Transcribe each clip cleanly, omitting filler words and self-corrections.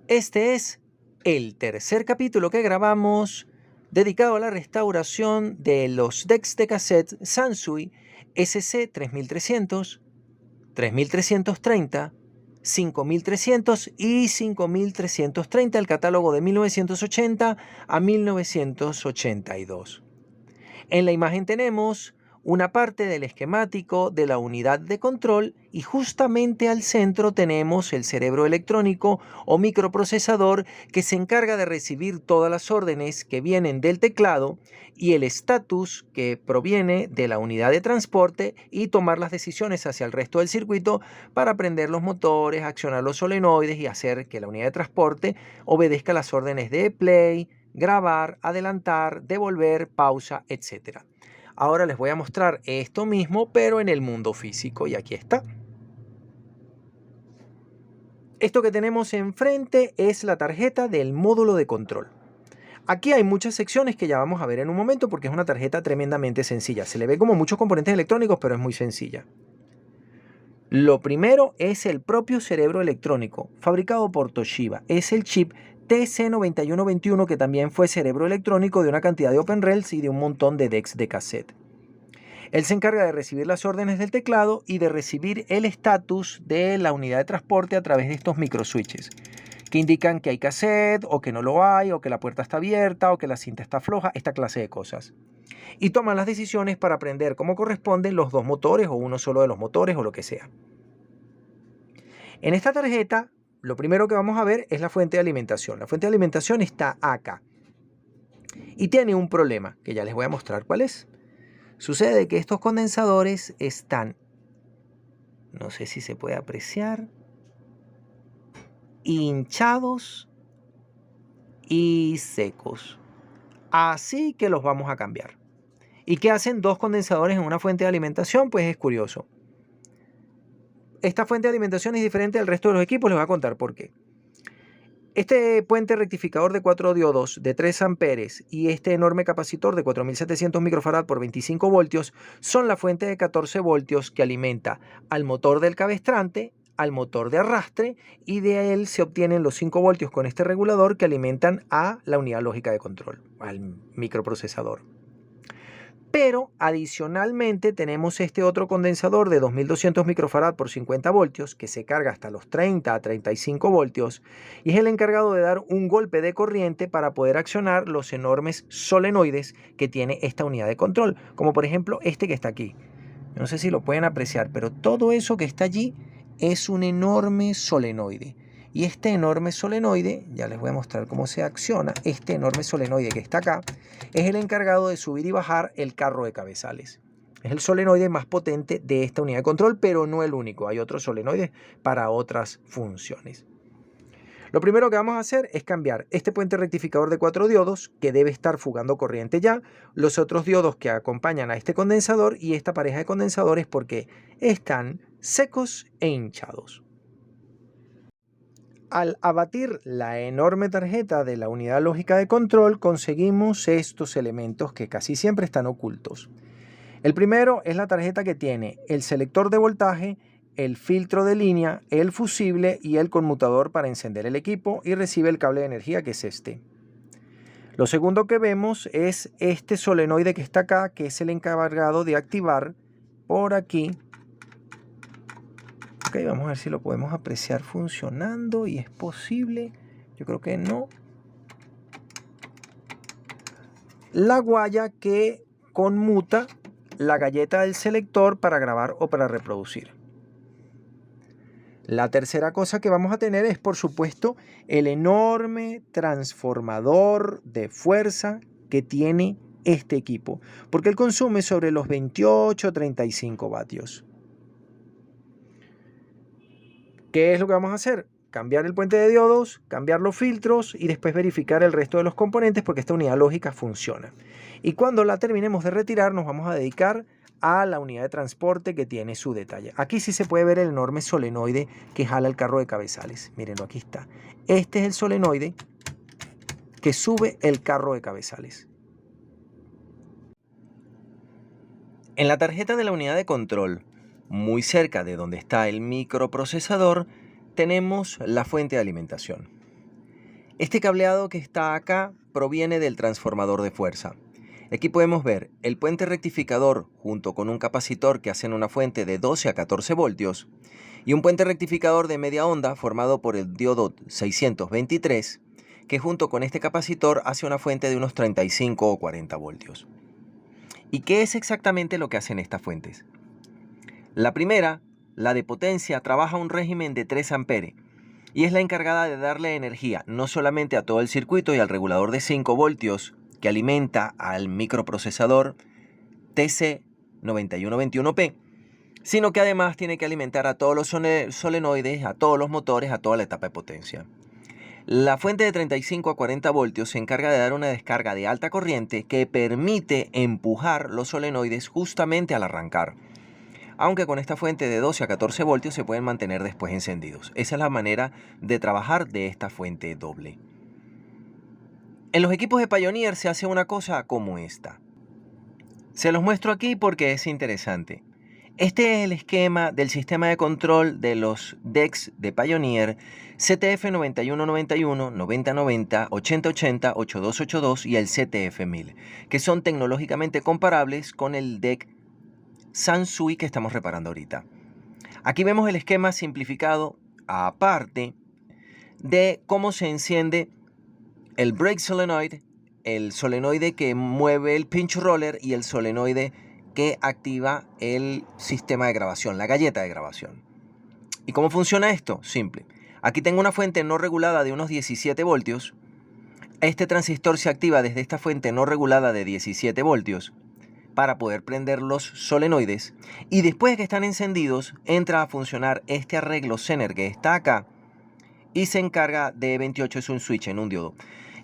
Este es el tercer capítulo que grabamos dedicado a la restauración de los decks de cassette Sansui SC3300, 3330, 5300 y 5330, el catálogo de 1980 a 1982. En la imagen tenemos una parte del esquemático de la unidad de control y justamente al centro tenemos el cerebro electrónico o microprocesador que se encarga de recibir todas las órdenes que vienen del teclado y el estatus que proviene de la unidad de transporte y tomar las decisiones hacia el resto del circuito para prender los motores, accionar los solenoides y hacer que la unidad de transporte obedezca las órdenes de play, grabar, adelantar, devolver, pausa, etc. Ahora les voy a mostrar esto mismo, pero en el mundo físico, y aquí está. Esto que tenemos enfrente es la tarjeta del módulo de control. Aquí hay muchas secciones que ya vamos a ver en un momento porque es una tarjeta tremendamente sencilla. Se le ve como muchos componentes electrónicos, pero es muy sencilla. Lo primero es el propio cerebro electrónico, fabricado por Toshiba. Es el chip TC9121, que también fue cerebro electrónico de una cantidad de OpenRails y de un montón de decks de cassette. Él se encarga de recibir las órdenes del teclado y de recibir el estatus de la unidad de transporte a través de estos microswitches, que indican que hay cassette, o que no lo hay, o que la puerta está abierta, o que la cinta está floja, esta clase de cosas. Y toman las decisiones para prender como corresponden los dos motores, o uno solo de los motores, o lo que sea. En esta tarjeta, lo primero que vamos a ver es la fuente de alimentación. La fuente de alimentación está acá. Y tiene un problema, que ya les voy a mostrar cuál es. Sucede que estos condensadores están, no sé si se puede apreciar, hinchados y secos. Así que los vamos a cambiar. ¿Y qué hacen dos condensadores en una fuente de alimentación? Pues es curioso. Esta fuente de alimentación es diferente al resto de los equipos, les voy a contar por qué. Este puente rectificador de 4 diodos de 3 amperes y este enorme capacitor de 4700 microfarad por 25 voltios son la fuente de 14 voltios que alimenta al motor del cabestrante, al motor de arrastre, y de él se obtienen los 5 voltios con este regulador que alimentan a la unidad lógica de control, al microprocesador. Pero adicionalmente tenemos este otro condensador de 2200 microfarad por 50 voltios que se carga hasta los 30 a 35 voltios y es el encargado de dar un golpe de corriente para poder accionar los enormes solenoides que tiene esta unidad de control, como por ejemplo este que está aquí. No sé si lo pueden apreciar, pero todo eso que está allí es un enorme solenoide. Y este enorme solenoide, ya les voy a mostrar cómo se acciona, este enorme solenoide que está acá, es el encargado de subir y bajar el carro de cabezales. Es el solenoide más potente de esta unidad de control, pero no el único. Hay otros solenoides para otras funciones. Lo primero que vamos a hacer es cambiar este puente rectificador de 4 diodos, que debe estar fugando corriente ya, los otros diodos que acompañan a este condensador y esta pareja de condensadores porque están secos e hinchados. Al abatir la enorme tarjeta de la unidad lógica de control, conseguimos estos elementos que casi siempre están ocultos. El primero es la tarjeta que tiene el selector de voltaje, el filtro de línea, el fusible y el conmutador para encender el equipo, y recibe el cable de energía, que es este. Lo segundo que vemos es este solenoide que está acá, que es el encargado de activar por aquí. Ok, vamos a ver si lo podemos apreciar funcionando, y es posible, yo creo que no. La guaya que conmuta la galleta del selector para grabar o para reproducir. La tercera cosa que vamos a tener es, por supuesto, el enorme transformador de fuerza que tiene este equipo, porque él consume sobre los 28-35 vatios. ¿Qué es lo que vamos a hacer? Cambiar el puente de diodos, cambiar los filtros y después verificar el resto de los componentes porque esta unidad lógica funciona. Y cuando la terminemos de retirar nos vamos a dedicar a la unidad de transporte que tiene su detalle. Aquí sí se puede ver el enorme solenoide que jala el carro de cabezales. Mírenlo, aquí está. Este es el solenoide que sube el carro de cabezales. En la tarjeta de la unidad de control, muy cerca de donde está el microprocesador, tenemos la fuente de alimentación. Este cableado que está acá proviene del transformador de fuerza. Aquí podemos ver el puente rectificador junto con un capacitor que hacen una fuente de 12 a 14 voltios y un puente rectificador de media onda formado por el diodo 623 que junto con este capacitor hace una fuente de unos 35 o 40 voltios. ¿Y qué es exactamente lo que hacen estas fuentes? La primera, la de potencia, trabaja un régimen de 3 amperes y es la encargada de darle energía no solamente a todo el circuito y al regulador de 5 voltios que alimenta al microprocesador TC9121P, sino que además tiene que alimentar a todos los solenoides, a todos los motores, a toda la etapa de potencia. La fuente de 35 a 40 voltios se encarga de dar una descarga de alta corriente que permite empujar los solenoides justamente al arrancar. Aunque con esta fuente de 12 a 14 voltios se pueden mantener después encendidos. Esa es la manera de trabajar de esta fuente doble. En los equipos de Pioneer se hace una cosa como esta. Se los muestro aquí porque es interesante. Este es el esquema del sistema de control de los DECs de Pioneer CTF9191, 9090, 8080, 8282 y el CTF1000, que son tecnológicamente comparables con el DEC Sansui que estamos reparando ahorita. Aquí vemos el esquema simplificado aparte de cómo se enciende el brake solenoid, el solenoide que mueve el pinch roller y el solenoide que activa el sistema de grabación, la galleta de grabación. ¿Y cómo funciona esto? Simple. Aquí tengo una fuente no regulada de unos 17 voltios. Este transistor se activa desde esta fuente no regulada de 17 voltios para poder prender los solenoides. Y después de que están encendidos, entra a funcionar este arreglo Zener que está acá y se encarga de 28, es un switch en un diodo.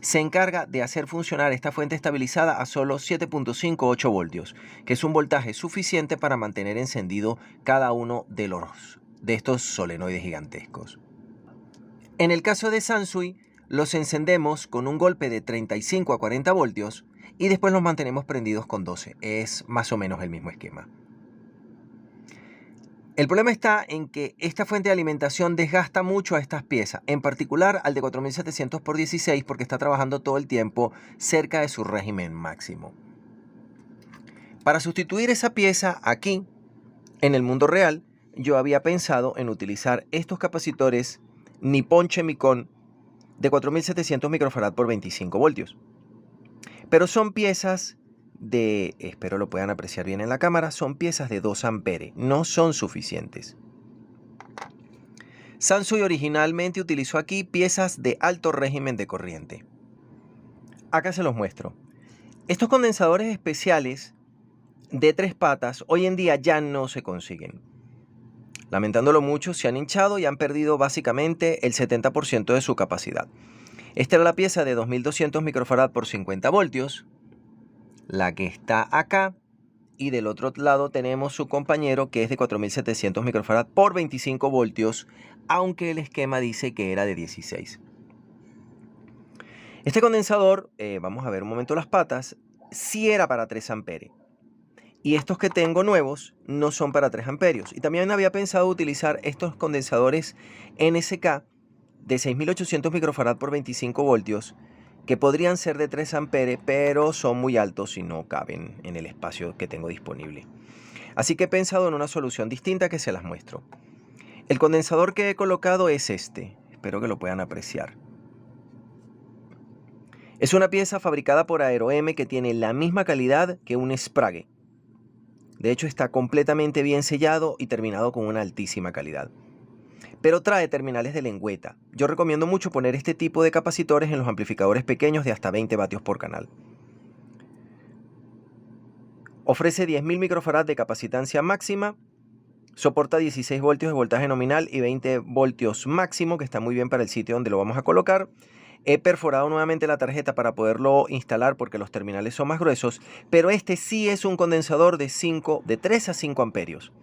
Se encarga de hacer funcionar esta fuente estabilizada a solo 7.58 voltios, que es un voltaje suficiente para mantener encendido cada uno de estos solenoides gigantescos. En el caso de Sansui, los encendemos con un golpe de 35 a 40 voltios y después los mantenemos prendidos con 12. Es más o menos el mismo esquema. El problema está en que esta fuente de alimentación desgasta mucho a estas piezas, en particular al de 4700 por 16 porque está trabajando todo el tiempo cerca de su régimen máximo. Para sustituir esa pieza aquí, en el mundo real, yo había pensado en utilizar estos capacitores Nippon Chemicon de 4700 microfarad por 25 voltios. Pero son piezas espero lo puedan apreciar bien en la cámara, son piezas de 2 amperes, no son suficientes. Sansui originalmente utilizó aquí piezas de alto régimen de corriente. Acá se los muestro. Estos condensadores especiales de 3 patas hoy en día ya no se consiguen. Lamentándolo mucho, se han hinchado y han perdido básicamente el 70% de su capacidad. Esta era la pieza de 2200 microfarad por 50 voltios. La que está acá, y del otro lado tenemos su compañero que es de 4700 microfarad por 25 voltios, aunque el esquema dice que era de 16. Este condensador, vamos a ver un momento las patas, sí era para 3 amperes. Y estos que tengo nuevos no son para 3 amperios. Y también había pensado utilizar estos condensadores NSK de 6800 microfarad por 25 voltios, que podrían ser de 3 amperes, pero son muy altos y no caben en el espacio que tengo disponible. Así que he pensado en una solución distinta que se las muestro. El condensador que he colocado es este, espero que lo puedan apreciar. Es una pieza fabricada por Aero-M que tiene la misma calidad que un Sprague. De hecho está completamente bien sellado y terminado con una altísima calidad. Pero trae terminales de lengüeta. Yo recomiendo mucho poner este tipo de capacitores en los amplificadores pequeños de hasta 20 vatios por canal. Ofrece 10.000 microfarad de capacitancia máxima, soporta 16 voltios de voltaje nominal y 20 voltios máximo, que está muy bien para el sitio donde lo vamos a colocar. He perforado nuevamente la tarjeta para poderlo instalar porque los terminales son más gruesos, pero este sí es un condensador de 3 a 5 amperios.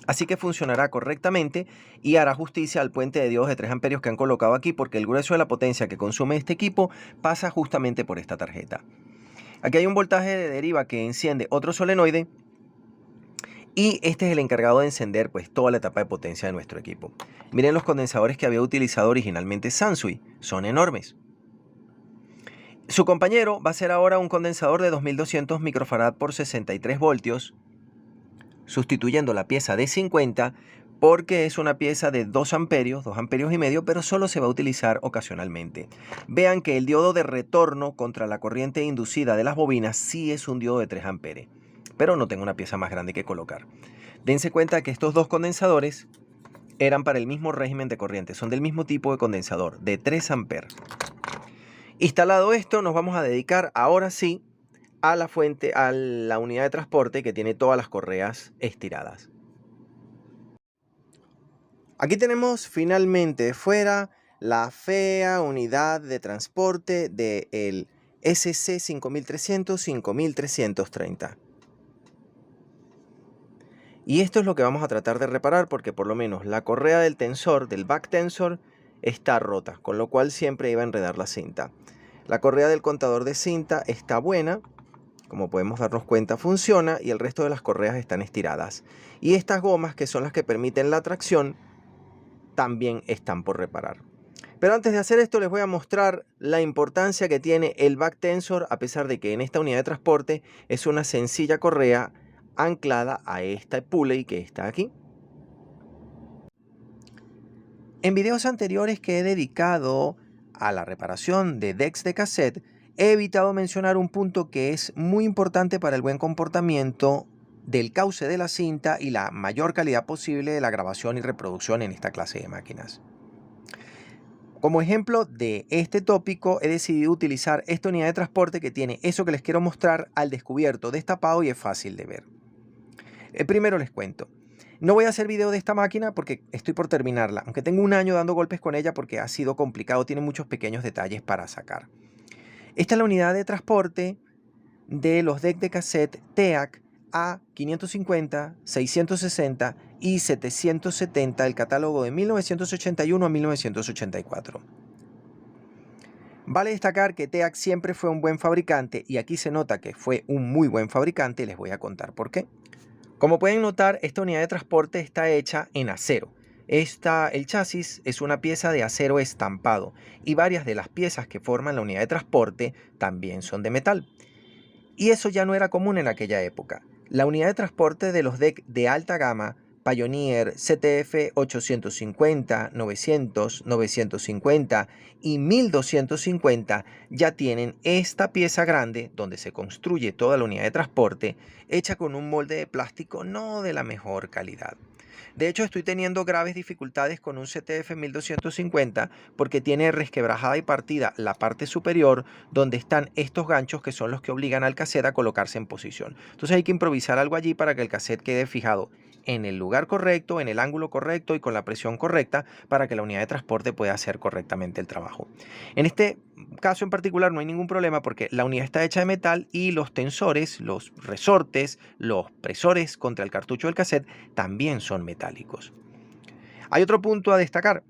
Así que funcionará correctamente y hará justicia al puente de diodos de 3 amperios que han colocado aquí, porque el grueso de la potencia que consume este equipo pasa justamente por esta tarjeta. Aquí hay un voltaje de deriva que enciende otro solenoide y este es el encargado de encender pues toda la etapa de potencia de nuestro equipo. Miren los condensadores que había utilizado originalmente Sansui, son enormes. Su compañero va a ser ahora un condensador de 2200 microfarad por 63 voltios, sustituyendo la pieza de 50 porque es una pieza de 2 amperios, 2 amperios y medio, pero solo se va a utilizar ocasionalmente. Vean que el diodo de retorno contra la corriente inducida de las bobinas sí es un diodo de 3 amperes, pero no tengo una pieza más grande que colocar. Dense cuenta que estos dos condensadores eran para el mismo régimen de corriente, son del mismo tipo de condensador, de 3 amperes. Instalado esto, nos vamos a dedicar ahora sí a la fuente, a la unidad de transporte que tiene todas las correas estiradas. Aquí tenemos finalmente fuera la fea unidad de transporte del SC5300-5330. Y esto es lo que vamos a tratar de reparar porque por lo menos la correa del tensor, del back tensor, está rota, con lo cual siempre iba a enredar la cinta. La correa del contador de cinta está buena, como podemos darnos cuenta funciona, y el resto de las correas están estiradas. Y estas gomas, que son las que permiten la tracción, también están por reparar. Pero antes de hacer esto les voy a mostrar la importancia que tiene el back tensor, a pesar de que en esta unidad de transporte es una sencilla correa anclada a esta pulley que está aquí. En videos anteriores que he dedicado a la reparación de decks de cassette, he evitado mencionar un punto que es muy importante para el buen comportamiento del cauce de la cinta y la mayor calidad posible de la grabación y reproducción en esta clase de máquinas. Como ejemplo de este tópico, he decidido utilizar esta unidad de transporte que tiene eso que les quiero mostrar al descubierto, destapado, y es fácil de ver. Primero les cuento. No voy a hacer video de esta máquina porque estoy por terminarla, aunque tengo un año dando golpes con ella porque ha sido complicado, tiene muchos pequeños detalles para sacar. Esta es la unidad de transporte de los decks de cassette TEAC A550, 660 y 770 del catálogo de 1981 a 1984. Vale destacar que TEAC siempre fue un buen fabricante y aquí se nota que fue un muy buen fabricante y les voy a contar por qué. Como pueden notar, esta unidad de transporte está hecha en acero. El chasis es una pieza de acero estampado y varias de las piezas que forman la unidad de transporte también son de metal. Y eso ya no era común en aquella época. La unidad de transporte de los decks de alta gama, Pioneer, CTF 850, 900, 950 y 1250 ya tienen esta pieza grande donde se construye toda la unidad de transporte hecha con un molde de plástico no de la mejor calidad. De hecho, estoy teniendo graves dificultades con un CTF 1250 porque tiene resquebrajada y partida la parte superior donde están estos ganchos que son los que obligan al cassette a colocarse en posición. Entonces hay que improvisar algo allí para que el cassette quede fijado en el lugar correcto, en el ángulo correcto y con la presión correcta para que la unidad de transporte pueda hacer correctamente el trabajo. En este caso en particular no hay ningún problema porque la unidad está hecha de metal y los tensores, los resortes, los presores contra el cartucho del cassette también son metálicos. Hay otro punto a destacar.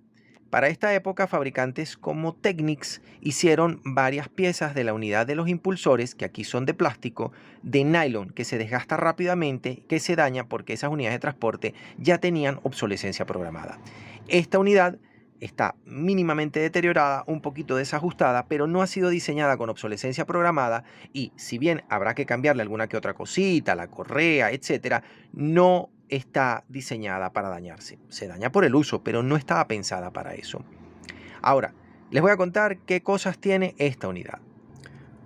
Para esta época, fabricantes como Technics hicieron varias piezas de la unidad de los impulsores, que aquí son de plástico, de nylon, que se desgasta rápidamente, que se daña porque esas unidades de transporte ya tenían obsolescencia programada. Esta unidad está mínimamente deteriorada, un poquito desajustada, pero no ha sido diseñada con obsolescencia programada y si bien habrá que cambiarle alguna que otra cosita, la correa, etcétera, no está diseñada para dañarse. Se daña por el uso, pero no estaba pensada para eso. Ahora, les voy a contar qué cosas tiene esta unidad.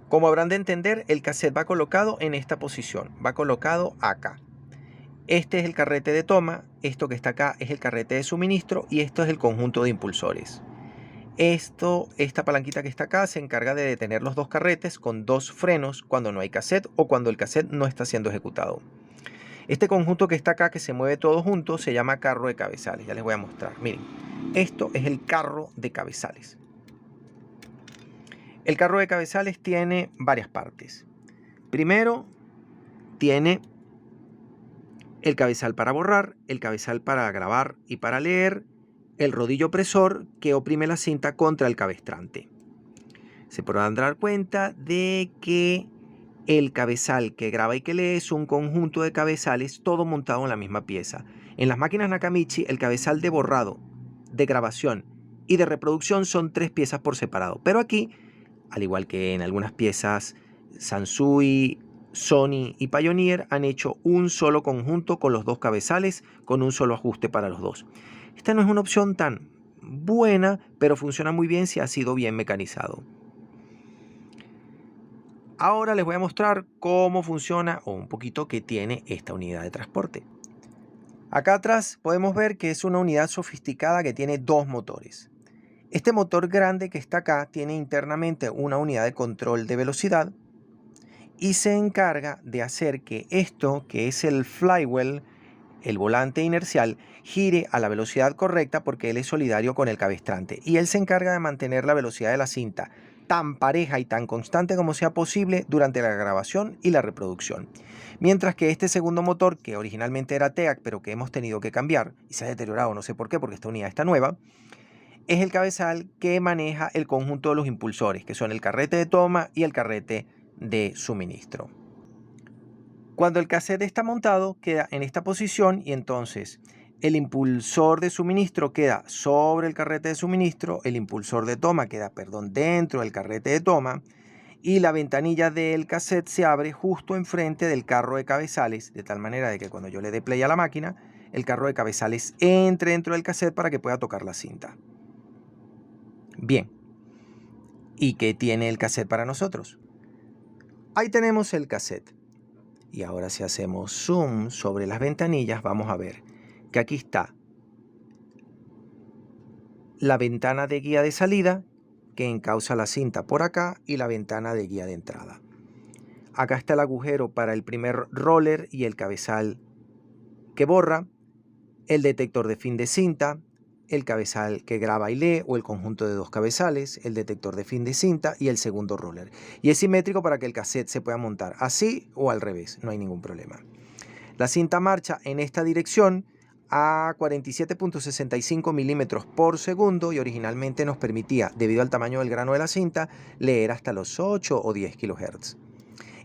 Como habrán de entender, el cassette va colocado en esta posición, va colocado acá. Este es el carrete de toma, esto que está acá es el carrete de suministro y esto es el conjunto de impulsores. Esta palanquita que está acá se encarga de detener los dos carretes con dos frenos cuando no hay cassette o cuando el cassette no está siendo ejecutado. Este conjunto que está acá, que se mueve todo junto, se llama carro de cabezales. Ya les voy a mostrar. Miren, esto es el carro de cabezales. El carro de cabezales tiene varias partes. Primero, tiene el cabezal para borrar, el cabezal para grabar y para leer, el rodillo opresor que oprime la cinta contra el cabestrante. Se podrán dar cuenta de que el cabezal que graba y que lee es un conjunto de cabezales todo montado en la misma pieza. En las máquinas Nakamichi el cabezal de borrado, de grabación y de reproducción son 3 piezas por separado, pero aquí al igual que en algunas piezas Sansui, Sony y Pioneer han hecho un solo conjunto con los dos cabezales, con un solo ajuste para los dos. Esta no es una opción tan buena, pero funciona muy bien si ha sido bien mecanizado. Ahora les voy a mostrar cómo funciona o un poquito qué tiene esta unidad de transporte. Acá atrás podemos ver que es una unidad sofisticada que tiene dos motores. Este motor grande que está acá tiene internamente una unidad de control de velocidad y se encarga de hacer que esto, que es el flywheel, el volante inercial, gire a la velocidad correcta porque él es solidario con el cabestrante y él se encarga de mantener la velocidad de la cinta tan pareja y tan constante como sea posible durante la grabación y la reproducción. Mientras que este segundo motor, que originalmente era TEAC pero que hemos tenido que cambiar y se ha deteriorado, no sé por qué, porque esta unidad está nueva, es el cabezal que maneja el conjunto de los impulsores, que son el carrete de toma y el carrete de suministro. Cuando el cassette está montado, queda en esta posición y entonces el impulsor de suministro queda sobre el carrete de suministro, el impulsor de toma queda, dentro del carrete de toma y la ventanilla del cassette se abre justo enfrente del carro de cabezales, de tal manera de que cuando yo le dé play a la máquina, el carro de cabezales entre dentro del cassette para que pueda tocar la cinta. Bien, ¿y qué tiene el cassette para nosotros? Ahí tenemos el cassette. Y ahora si hacemos zoom sobre las ventanillas, vamos a ver que aquí está la ventana de guía de salida que encausa la cinta por acá y la ventana de guía de entrada. Acá está el agujero para el primer roller y el cabezal que borra, el detector de fin de cinta, el cabezal que graba y lee o el conjunto de dos cabezales, el detector de fin de cinta y el segundo roller. Y es simétrico para que el cassette se pueda montar así o al revés, no hay ningún problema. La cinta marcha en esta dirección a 47.65 milímetros por segundo y originalmente nos permitía, debido al tamaño del grano de la cinta, leer hasta los 8 o 10 kHz.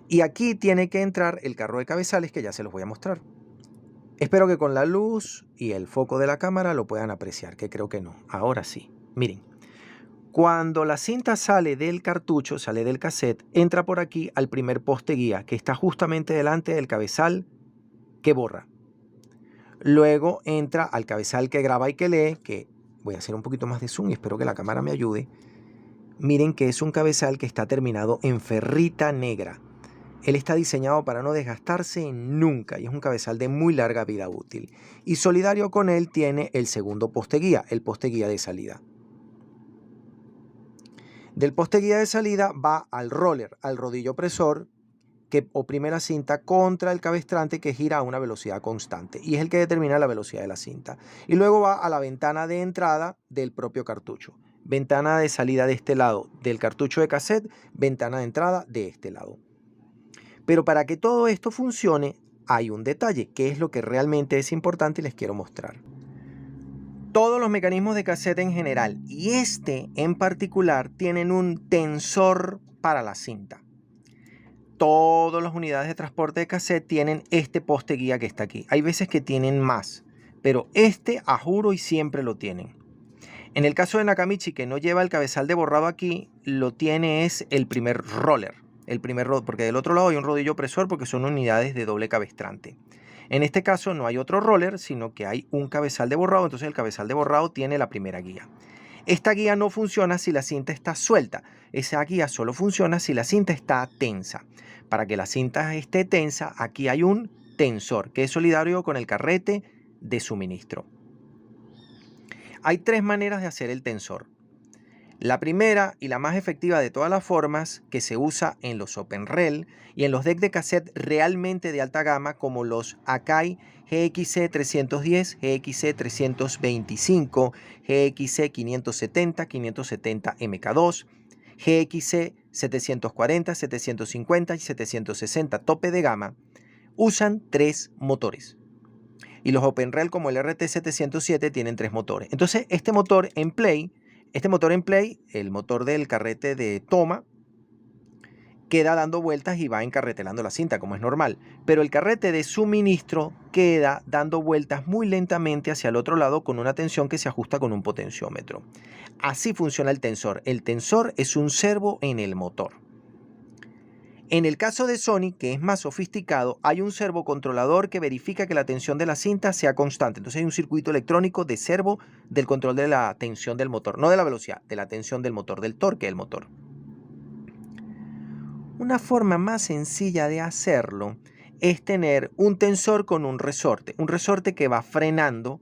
Y aquí tiene que entrar el carro de cabezales que ya se los voy a mostrar. Espero que con la luz y el foco de la cámara lo puedan apreciar, que creo que no. Ahora sí. Miren, cuando la cinta sale del cartucho, sale del cassette, entra por aquí al primer poste guía, que está justamente delante del cabezal que borra. Luego entra al cabezal que graba y que lee, que voy a hacer un poquito más de zoom y espero que la cámara me ayude. Miren que es un cabezal que está terminado en ferrita negra. Él está diseñado para no desgastarse nunca y es un cabezal de muy larga vida útil. Y solidario con él tiene el segundo poste guía, el poste guía de salida. Del poste guía de salida va al roller, al rodillo opresor que oprime la cinta contra el cabestrante que gira a una velocidad constante y es el que determina la velocidad de la cinta. Y luego va a la ventana de entrada del propio cartucho. Ventana de salida de este lado del cartucho de cassette, ventana de entrada de este lado. Pero para que todo esto funcione, hay un detalle, que es lo que realmente es importante y les quiero mostrar. Todos los mecanismos de cassette en general y este en particular tienen un tensor para la cinta. Todas las unidades de transporte de cassette tienen este poste guía que está aquí. Hay veces que tienen más, pero este a juro y siempre lo tienen. En el caso de Nakamichi, que no lleva el cabezal de borrado aquí, lo tiene es el primer roller. Porque del otro lado hay un rodillo opresor porque son unidades de doble cabestrante. En este caso no hay otro roller, sino que hay un cabezal de borrado, entonces el cabezal de borrado tiene la primera guía. Esta guía no funciona si la cinta está suelta. Esa guía solo funciona si la cinta está tensa. Para que la cinta esté tensa, aquí hay un tensor que es solidario con el carrete de suministro. Hay tres maneras de hacer el tensor. La primera y la más efectiva de todas las formas que se usa en los OpenRel y en los decks de cassette realmente de alta gama como los Akai GXC310, GXC325, GXC570, 570 MK2, GXC740, 750 y 760 tope de gama, usan tres motores. Y los OpenRel como el RT707 tienen tres motores. Entonces este motor en play, el motor del carrete de toma, queda dando vueltas y va encarretelando la cinta, como es normal. Pero el carrete de suministro queda dando vueltas muy lentamente hacia el otro lado con una tensión que se ajusta con un potenciómetro. Así funciona el tensor. El tensor es un servo en el motor. En el caso de Sony, que es más sofisticado, hay un servocontrolador que verifica que la tensión de la cinta sea constante. Entonces hay un circuito electrónico de servo del control de la tensión del motor, no de la velocidad, de la tensión del motor, del torque del motor. Una forma más sencilla de hacerlo es tener un tensor con un resorte que va frenando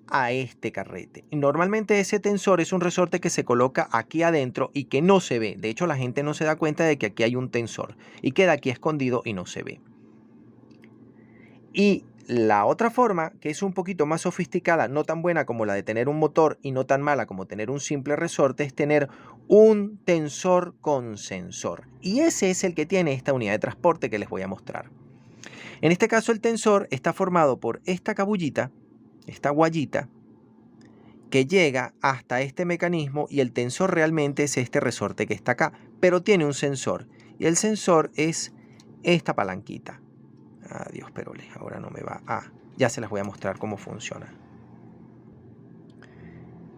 a este carrete. Y normalmente ese tensor es un resorte que se coloca aquí adentro y que no se ve. De hecho, la gente no se da cuenta de que aquí hay un tensor y queda aquí escondido y no se ve. Y la otra forma, que es un poquito más sofisticada, no tan buena como la de tener un motor y no tan mala como tener un simple resorte, es tener un tensor con sensor. Y ese es el que tiene esta unidad de transporte que les voy a mostrar. En este caso, el tensor está formado por esta cabullita, esta guayita, que llega hasta este mecanismo, y el tensor realmente es este resorte que está acá, pero tiene un sensor. Y el sensor es esta palanquita. Adiós, Perole, ahora no me va. Ya se las voy a mostrar cómo funciona.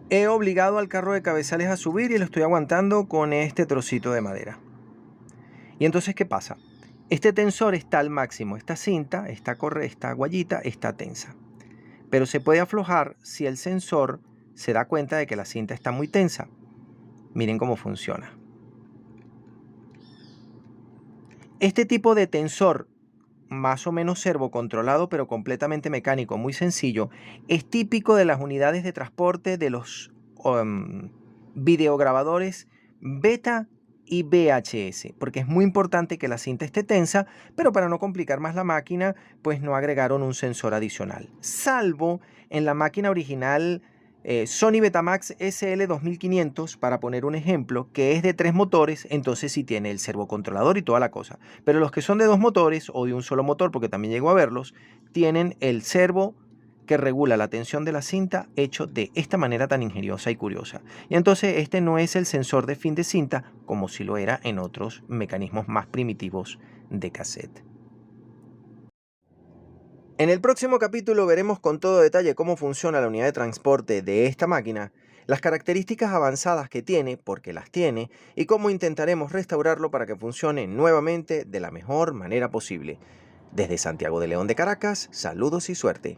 He obligado al carro de cabezales a subir y lo estoy aguantando con este trocito de madera. Y entonces, ¿qué pasa? Este tensor está al máximo. Esta cinta, esta guayita está tensa. Pero se puede aflojar si el sensor se da cuenta de que la cinta está muy tensa. Miren cómo funciona. Este tipo de tensor, más o menos servocontrolado, pero completamente mecánico, muy sencillo, es típico de las unidades de transporte de los videograbadores beta y VHS, porque es muy importante que la cinta esté tensa, pero para no complicar más la máquina, pues no agregaron un sensor adicional, salvo en la máquina original Sony Betamax SL2500, para poner un ejemplo, que es de 3 motores, entonces sí tiene el servocontrolador y toda la cosa. Pero los que son de 2 motores o de un solo motor, porque también llego a verlos, tienen el servo que regula la tensión de la cinta hecho de esta manera tan ingeniosa y curiosa. Y entonces este no es el sensor de fin de cinta como si lo era en otros mecanismos más primitivos de cassette. En el próximo capítulo veremos con todo detalle cómo funciona la unidad de transporte de esta máquina, las características avanzadas que tiene, porque las tiene, y cómo intentaremos restaurarlo para que funcione nuevamente de la mejor manera posible. Desde Santiago de León de Caracas, saludos y suerte.